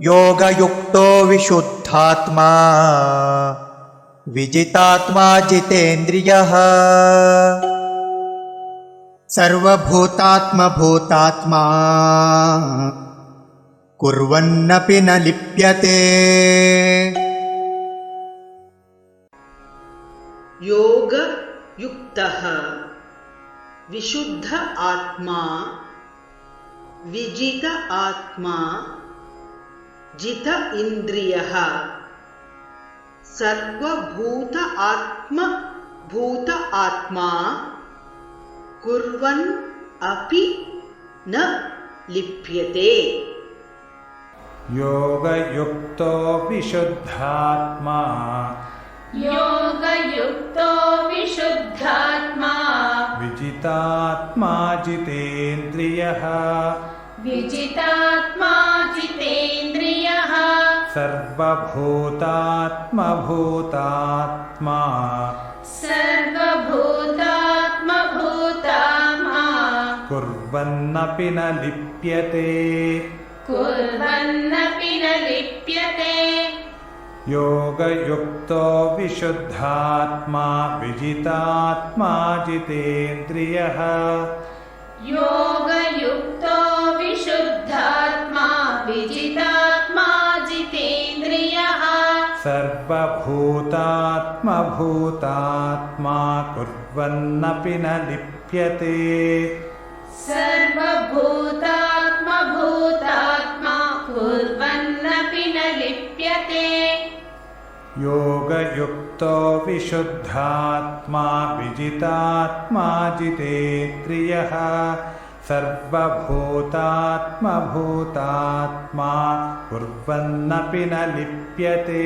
योगयुक्तो विशुद्धात्मा विजितात्मा जितेन्द्रियः सर्वभूतात्मभूतात्मा कुर्वन्नपि न लिप्यते। योगयुक्तः विशुद्ध आत्मा विजित आत्मा जित इंद्रियः सर्वभूत आत्मा कुर्वन् अपि न लिप्यते। योगयुक्तो विशुद्धात्मा विजितात्मा जितेन्द्रियः सर्वभूतात्मभूतात्मा कुर्वन्नपि न लिप्यते। योगयुक्तो विशुद्धात्मा विजितात्मा जितेन्द्रियः सर्वभूतात्मभूतात्मा कुर्वन्नपि न लिप्यते। योगयुक्तो विशुद्धात्मा विजितात्मा जितेन्द्रियः सर्वभूतात्मभूतात्मा कुर्वन्नपि न लिप्यते।